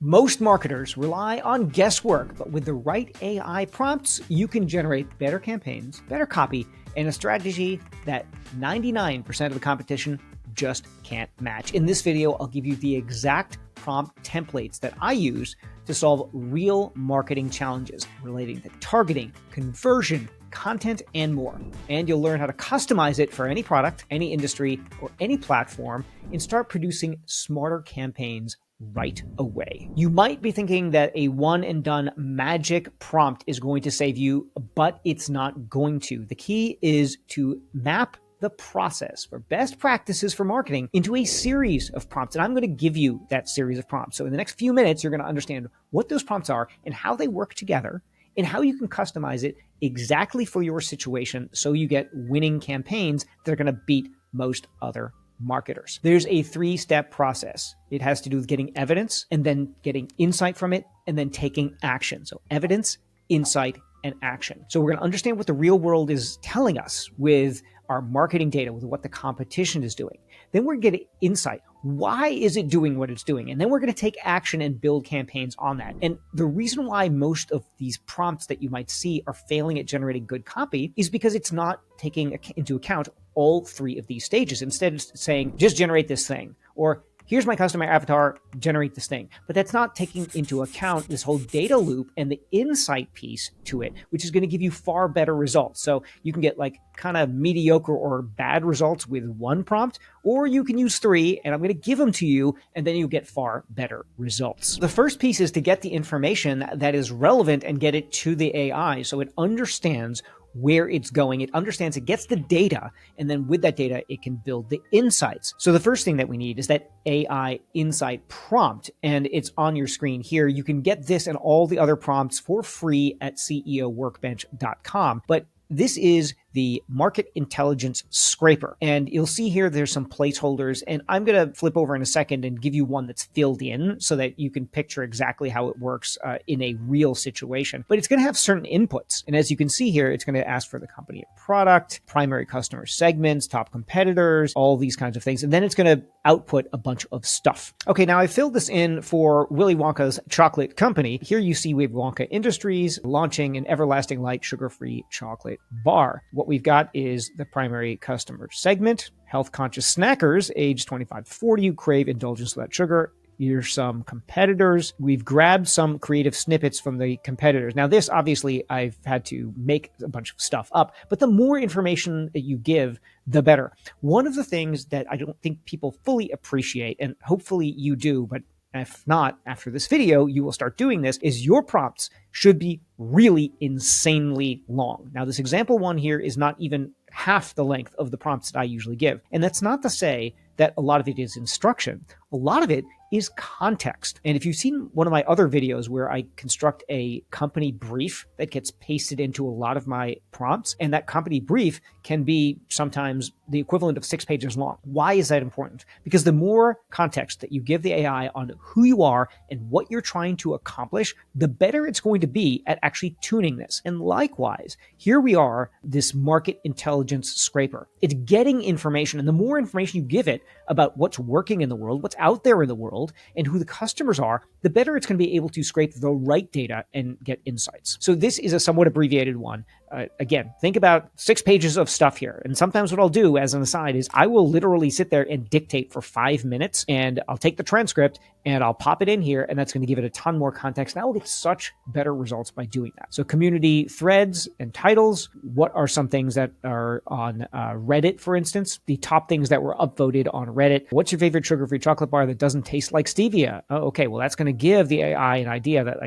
Most marketers rely on guesswork, but with the right AI prompts, you can generate better campaigns, better copy, and a strategy that 99% of the competition just can't match. In this video, I'll give you the exact prompt templates that I use to solve real marketing challenges relating to targeting, conversion, content, and more. And you'll learn how to customize it for any product, any industry, or any platform, and start producing smarter campaigns right away. You might be thinking that a one and done magic prompt is going to save you, but it's not going to. The key is to map the process for best practices for marketing into a series of prompts. And I'm going to give you that series of prompts. So in the next few minutes, you're going to understand what those prompts are and how they work together and how you can customize it exactly for your situation so you get winning campaigns that are going to beat most other marketers. There's a 3-step process. It has to do with getting evidence and then getting insight from it and then taking action. So evidence, insight, and action. So we're going to understand what the real world is telling us with our marketing data, with what the competition is doing. Then we're going to get insight. Why is it doing what it's doing? And then we're going to take action and build campaigns on that. And the reason why most of these prompts that you might see are failing at generating good copy is because it's not taking into account all 3 of these stages. Instead, it's saying, just generate this thing, or here's my customer avatar, generate this thing. But that's not taking into account this whole data loop and the insight piece to it, which is going to give you far better results. So you can get like kind of mediocre or bad results with one prompt, or you can use 3 and I'm going to give them to you and then you'll get far better results. The first piece is to get the information that is relevant and get it to the AI so it understands where it's going. It understands, it gets the data, and then with that data, it can build the insights. So the first thing that we need is that AI insight prompt, and it's on your screen here. You can get this and all the other prompts for free at ceoworkbench.com. But this is the market intelligence scraper. And you'll see here there's some placeholders, and I'm going to flip over in a second and give you one that's filled in so that you can picture exactly how it works in a real situation. But it's going to have certain inputs. And as you can see here, it's going to ask for the company and product, primary customer segments, top competitors, all these kinds of things. And then it's going to output a bunch of stuff. Okay, now I filled this in for Willy Wonka's chocolate company. Here you see we have Wonka Industries launching an everlasting light sugar-free chocolate bar. What we've got is the primary customer segment, health-conscious snackers, age 25 to 40, who crave indulgence without sugar. Here's some competitors. We've grabbed some creative snippets from the competitors. Now, this, obviously, I've had to make a bunch of stuff up, but the more information that you give, the better. One of the things that I don't think people fully appreciate, and hopefully you do, but if not, after this video, you will start doing this, is your prompts should be really insanely long. Now, this example one here is not even half the length of the prompts that I usually give. And that's not to say that a lot of it is instruction. A lot of it is context. And if you've seen one of my other videos where I construct a company brief that gets pasted into a lot of my prompts, and that company brief can be sometimes the equivalent of 6 pages long. Why is that important? Because the more context that you give the AI on who you are and what you're trying to accomplish, the better it's going to be at actually tuning this. And likewise, here we are, this market intelligence scraper. It's getting information, and the more information you give it about what's working in the world, what's out there in the world, and who the customers are, the better it's going to be able to scrape the right data and get insights. So this is a somewhat abbreviated one. Again, think about 6 pages of stuff here. And sometimes what I'll do as an aside is I will literally sit there and dictate for 5 minutes, and I'll take the transcript and I'll pop it in here, and that's going to give it a ton more context. And I will get such better results by doing that. So community threads and titles. What are some things that are on Reddit, for instance? The top things that were upvoted on Reddit. What's your favorite sugar-free chocolate bar that doesn't taste like stevia? Oh, okay, well, that's going to give the AI an idea that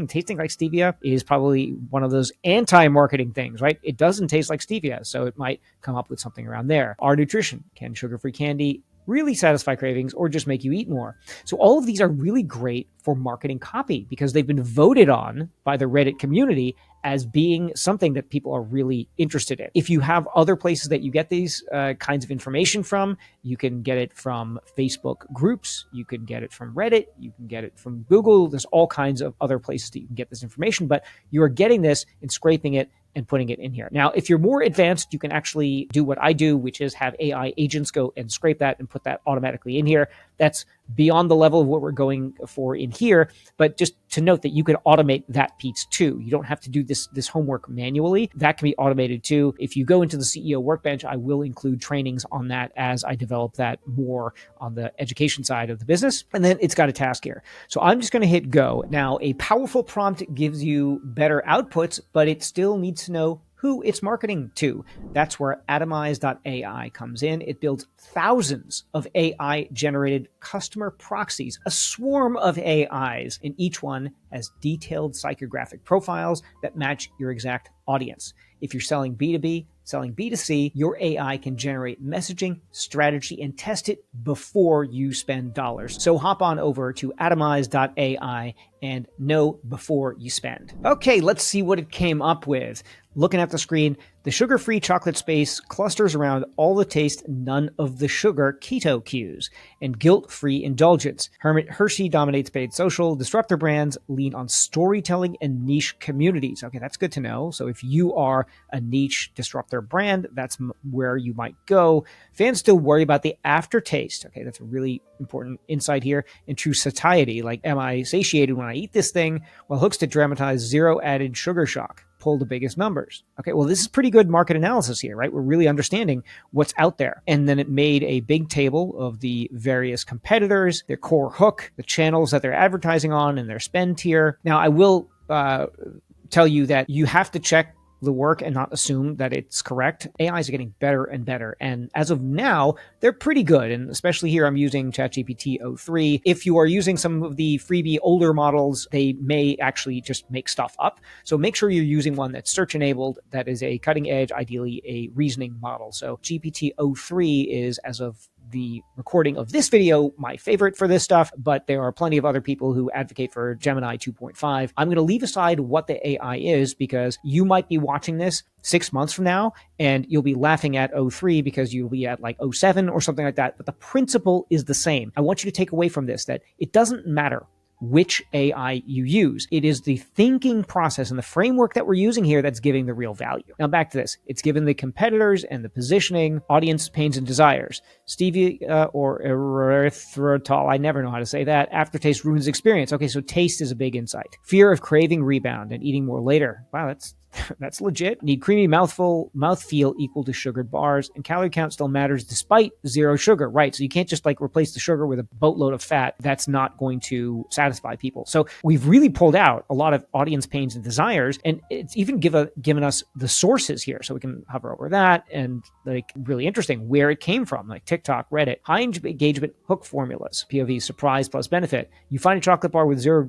tasting like stevia is probably one of those anti-marketing things, right? It doesn't taste like stevia, so it might come up with something around there. Our nutrition. Can sugar-free candy really satisfy cravings or just make you eat more? So all of these are really great for marketing copy because they've been voted on by the Reddit community as being something that people are really interested in. If you have other places that you get these kinds of information from, you can get it from Facebook groups, you can get it from Reddit, you can get it from Google. There's all kinds of other places that you can get this information, but you are getting this and scraping it and putting it in here. Now, if you're more advanced, you can actually do what I do, which is have AI agents go and scrape that and put that automatically in here. That's beyond the level of what we're going for in here, but just to note that you can automate that piece too. You don't have to do this homework manually. That can be automated too. If you go into the CEO Workbench, I will include trainings on that as I develop that more on the education side of the business. And then it's got a task here. So I'm just going to hit go. Now, a powerful prompt gives you better outputs, but it still needs to know who it's marketing to. That's where Atomize.ai comes in. It builds thousands of AI-generated customer proxies, a swarm of AIs, and each one has detailed psychographic profiles that match your exact audience. If you're selling B2B, selling B2C, your AI can generate messaging, strategy, and test it before you spend dollars. So hop on over to Atomize.ai and know before you spend. Okay, let's see what it came up with. Looking at the screen, the sugar-free chocolate space clusters around all the taste, none of the sugar keto cues, and guilt-free indulgence. Hershey dominates paid social, disruptor brands lean on storytelling and niche communities. Okay, that's good to know. So if you are a niche disruptor brand, that's where you might go. Fans still worry about the aftertaste. Okay, that's a really important insight here. And true satiety, like, am I satiated when I eat this thing? Well, hooks to dramatize zero added sugar shock pull the biggest numbers. Okay, well, this is pretty good market analysis here, right? We're really understanding what's out there. And then it made a big table of the various competitors, their core hook, the channels that they're advertising on, and their spend tier. Now, I will tell you that you have to check the work and not assume that it's correct. AIs are getting better and better. And as of now, they're pretty good. And especially here, I'm using ChatGPT 03. If you are using some of the freebie older models, they may actually just make stuff up. So make sure you're using one that's search enabled, that is a cutting edge, ideally a reasoning model. So GPT 03 is, as of the recording of this video, my favorite for this stuff, but there are plenty of other people who advocate for Gemini 2.5. I'm going to leave aside what the AI is because you might be watching this 6 months from now and you'll be laughing at 03 because you'll be at like 07 or something like that. But the principle is the same. I want you to take away from this that it doesn't matter which AI you use. It is the thinking process and the framework that we're using here that's giving the real value. Now back to this. It's given the competitors and the positioning, audience pains and desires. Stevia or erythritol, I never know how to say that. Aftertaste ruins experience. Okay, so taste is a big insight. Fear of craving rebound and eating more later. Wow, that's legit. Need creamy mouthfeel equal to sugared bars, and calorie count still matters despite zero sugar, right? So you can't just like replace the sugar with a boatload of fat. That's not going to satisfy people. So we've really pulled out a lot of audience pains and desires, and it's even given us the sources here. So we can hover over that and like really interesting where it came from, like TikTok, Reddit, high engagement hook formulas, POV, surprise plus benefit. You find a chocolate bar with 0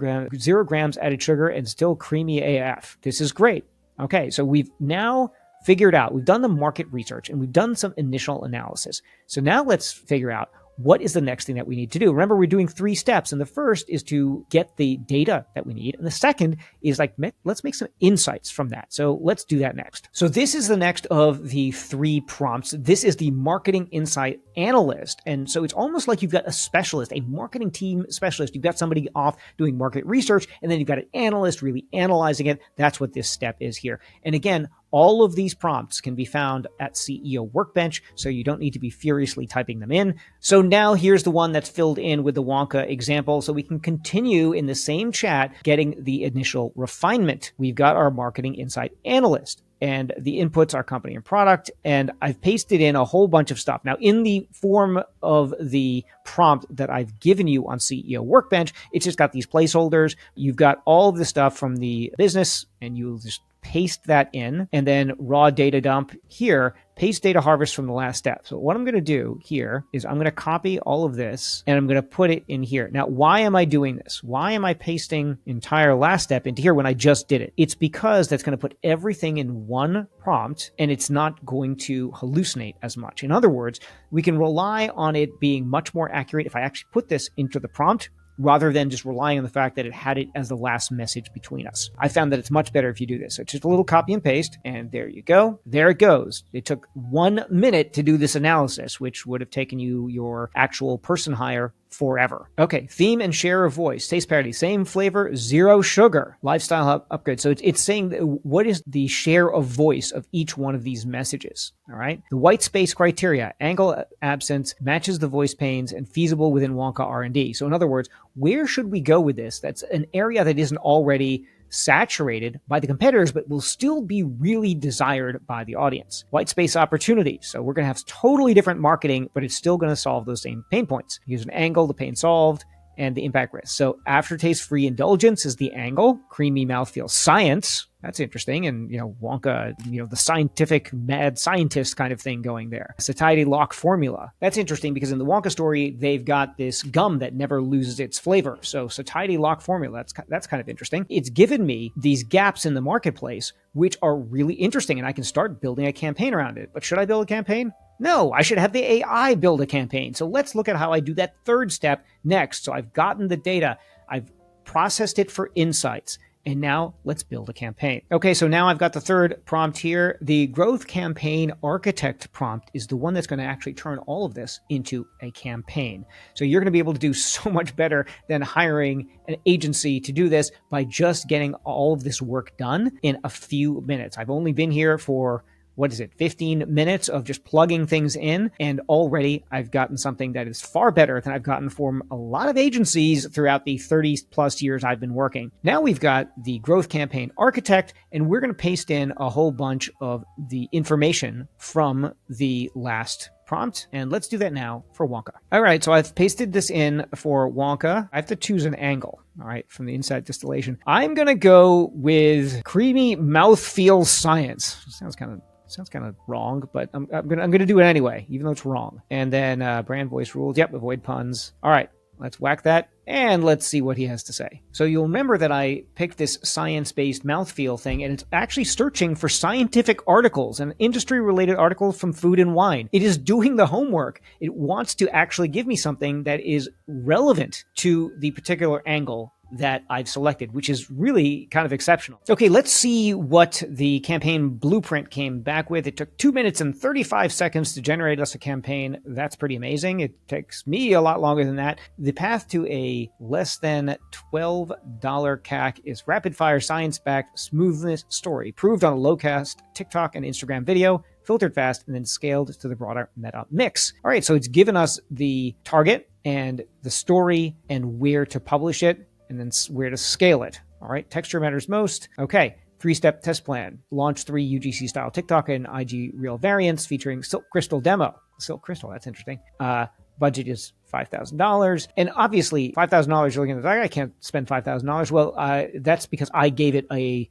grams added sugar and still creamy AF. This is great. Okay, so we've now figured out, we've done the market research and we've done some initial analysis. So now let's figure out what is the next thing that we need to do. Remember, we're doing 3 steps. And the first is to get the data that we need. And the second is like, let's make some insights from that. So let's do that next. So this is the next of the 3 prompts. This is the marketing insight analyst. And so it's almost like you've got a specialist, a marketing team specialist. You've got somebody off doing market research, and then you've got an analyst really analyzing it. That's what this step is here. And again, all of these prompts can be found at CEO Workbench, so you don't need to be furiously typing them in. So now here's the one that's filled in with the Wonka example, so we can continue in the same chat getting the initial refinement. We've got our marketing insight analyst, and the inputs are company and product, and I've pasted in a whole bunch of stuff. Now, in the form of the prompt that I've given you on CEO Workbench, it's just got these placeholders. You've got all of the stuff from the business, and you'll just paste that in, and then raw data dump here, paste data harvest from the last step. So what I'm going to do here is I'm going to copy all of this and I'm going to put it in here. Now, why am I doing this? Why am I pasting entire last step into here when I just did it? It's because that's going to put everything in one prompt and it's not going to hallucinate as much. In other words, we can rely on it being much more accurate if I actually put this into the prompt, rather than just relying on the fact that it had it as the last message between us. I found that it's much better if you do this. So just a little copy and paste, and there you go. There it goes. It took 1 minute to do this analysis, which would have taken you your actual person hire forever. Okay, theme and share of voice, taste parity, same flavor, zero sugar, lifestyle upgrade. So it's saying what is the share of voice of each one of these messages, all right? The white space criteria, angle absence, matches the voice pains, and feasible within Wonka R&D. So in other words, where should we go with this? That's an area that isn't already saturated by the competitors, but will still be really desired by the audience. White space opportunity. So we're going to have totally different marketing, but it's still going to solve those same pain points. Use an angle, the pain solved, and the impact risk. So aftertaste-free indulgence is the angle. Creamy mouthfeel science. That's interesting. And, Wonka, the scientific mad scientist kind of thing going there. Satiety lock formula. That's interesting because in the Wonka story, they've got this gum that never loses its flavor. So satiety lock formula, that's kind of interesting. It's given me these gaps in the marketplace, which are really interesting, and I can start building a campaign around it. But should I build a campaign? No, I should have the AI build a campaign. So let's look at how I do that third step next. So I've gotten the data, I've processed it for insights, and now let's build a campaign. Okay, so now I've got the third prompt here. The growth campaign architect prompt is the one that's going to actually turn all of this into a campaign. So you're going to be able to do so much better than hiring an agency to do this by just getting all of this work done in a few minutes. I've only been here for 15 minutes of just plugging things in, and already I've gotten something that is far better than I've gotten from a lot of agencies throughout the 30 plus years I've been working. Now we've got the growth campaign architect, and we're going to paste in a whole bunch of the information from the last prompt, and let's do that now for Wonka. All right, so I've pasted this in for Wonka. I have to choose an angle, all right, from the inside distillation. I'm going to go with creamy mouthfeel science. Sounds kind of wrong, but I'm gonna do it anyway, even though it's wrong. And then brand voice rules. Yep, avoid puns. All right, let's whack that, and let's see what he has to say. So you'll remember that I picked this science-based mouthfeel thing, and it's actually searching for scientific articles and industry-related articles from food and wine. It is doing the homework. It wants to actually give me something that is relevant to the particular angle that I've selected, which is really kind of exceptional. Okay, let's see what the campaign blueprint came back with. It took 2 minutes and 35 seconds to generate us a campaign. That's pretty amazing. It takes me a lot longer than that. The path to a less than $12 CAC is rapid-fire, science-backed smoothness story, proved on a low-cost TikTok and Instagram video, filtered fast, and then scaled to the broader meta mix. All right, so it's given us the target and the story and where to publish it, and then where to scale it. All right, texture matters most. Okay, 3-step test plan. Launch 3 UGC style TikTok and IG Reel variants featuring Silk Crystal demo. Silk Crystal, that's interesting. Budget is $5,000. And obviously, $5,000, you're looking at the, I can't spend $5,000. Well, that's because I gave it a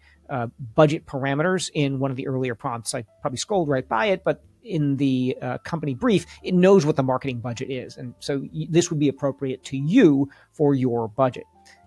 budget parameters in one of the earlier prompts. I probably scrolled right by it, but in the company brief, it knows what the marketing budget is. And so this would be appropriate to you for your budget.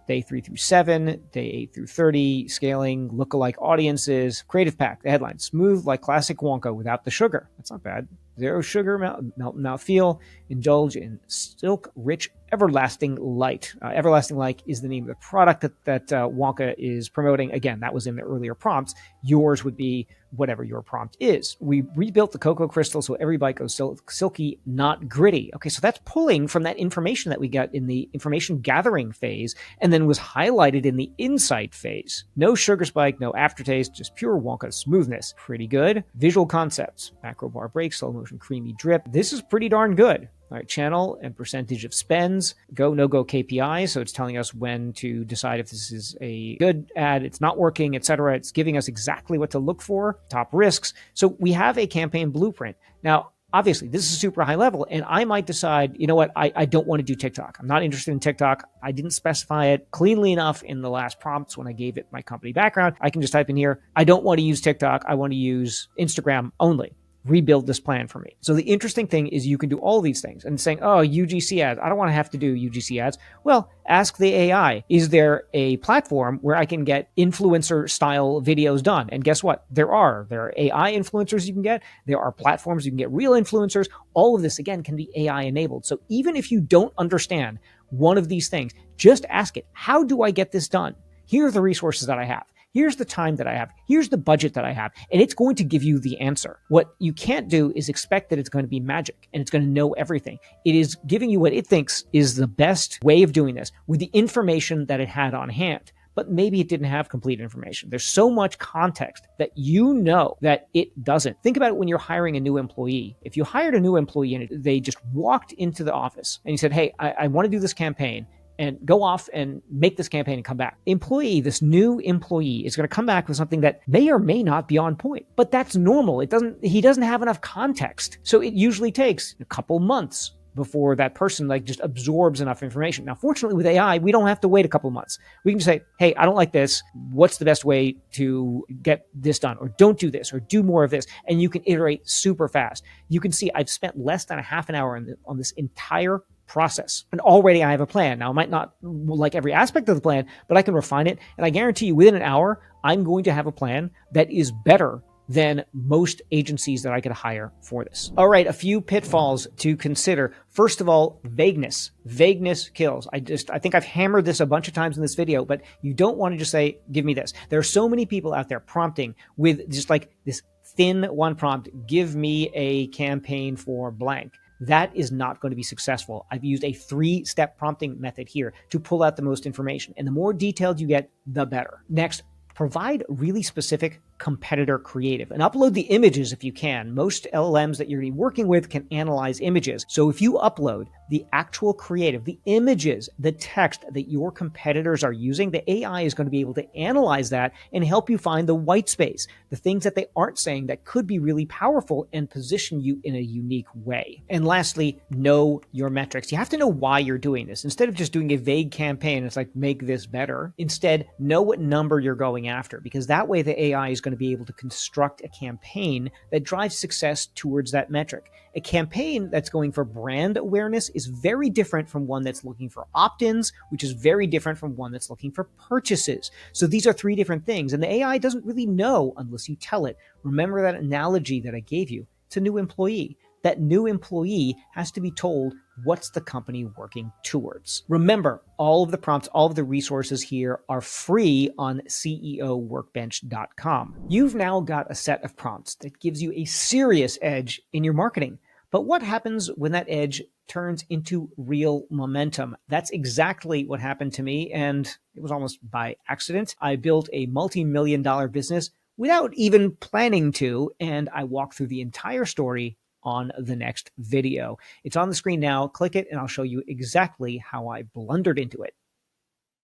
Day 3 through 7, day 8 through 30, scaling, lookalike audiences, creative pack, the headline, smooth like classic Wonka without the sugar. That's not bad. Zero sugar, mouthfeel, indulge in silk-rich everlasting light. Everlasting light is the name of the product that Wonka is promoting. Again, that was in the earlier prompts. Yours would be whatever your prompt is. We rebuilt the cocoa crystal so every bite goes silky, not gritty. Okay, so that's pulling from that information that we got in the information gathering phase and then was highlighted in the insight phase. No sugar spike, no aftertaste, just pure Wonka smoothness. Pretty good. Visual concepts, macro bar break, slow motion creamy drip. This is pretty darn good. All right, channel and percentage of spends, go, no-go KPIs. So it's telling us when to decide if this is a good ad, it's not working, etc. It's giving us exactly what to look for, top risks. So we have a campaign blueprint. Now, obviously, this is super high level, and I might decide, you know what, I don't want to do TikTok. I'm not interested in TikTok. I didn't specify it cleanly enough in the last prompts when I gave it my company background. I can just type in here, I don't want to use TikTok. I want to use Instagram only. Rebuild this plan for me. So the interesting thing is you can do all these things and saying, oh, UGC ads. I don't want to have to do UGC ads. Well, ask the AI, is there a platform where I can get influencer style videos done? And guess what? There are AI influencers you can get. There are platforms you can get real influencers. All of this, again, can be AI enabled. So even if you don't understand one of these things, just ask it, how do I get this done? Here are the resources that I have. Here's the time that I have. Here's the budget that I have. And it's going to give you the answer. What you can't do is expect that it's going to be magic and it's going to know everything. It is giving you what it thinks is the best way of doing this with the information that it had on hand. But maybe it didn't have complete information. There's so much context that you know that it doesn't. Think about it when you're hiring a new employee. If you hired a new employee and they just walked into the office and you said, hey, I want to do this campaign, and go off and make this campaign and come back. This new employee is going to come back with something that may or may not be on point, but that's normal. He doesn't have enough context. So it usually takes a couple months before that person just absorbs enough information. Now, fortunately with AI, we don't have to wait a couple months. We can just say, hey, I don't like this. What's the best way to get this done? Or don't do this, or do more of this. And you can iterate super fast. You can see I've spent less than a half an hour on this entire process. And already I have a plan. Now, I might not like every aspect of the plan, but I can refine it. And I guarantee you within an hour, I'm going to have a plan that is better than most agencies that I could hire for this. All right, a few pitfalls to consider. First of all, vagueness. Vagueness kills. I think I've hammered this a bunch of times in this video, but you don't want to just say, give me this. There are so many people out there prompting with just this thin one prompt, give me a campaign for blank. That is not going to be successful. I've used a 3-step prompting method here to pull out the most information. And the more detailed you get, the better. Next, provide really specific competitor creative and upload the images if you can. Most LLMs that you're working with can analyze images. So if you upload the actual creative, the images, the text that your competitors are using, the AI is going to be able to analyze that and help you find the white space, the things that they aren't saying that could be really powerful and position you in a unique way. And lastly, know your metrics. You have to know why you're doing this. Instead of just doing a vague campaign, it's like, make this better. Instead, know what number you're going after, because that way the AI is going to be able to construct a campaign that drives success towards that metric. A campaign that's going for brand awareness is very different from one that's looking for opt-ins, which is very different from one that's looking for purchases. So these are 3 different things, and the AI doesn't really know unless you tell it. Remember that analogy that I gave you. It's a new employee. That new employee has to be told what's the company working towards. Remember, all of the prompts, all of the resources here are free on ceoworkbench.com. You've now got a set of prompts that gives you a serious edge in your marketing. But what happens when that edge turns into real momentum? That's exactly what happened to me, and it was almost by accident. I built a multi-million-dollar business without even planning to, and I walk through the entire story on the next video. It's on the screen now. Click it and I'll show you exactly how I blundered into it.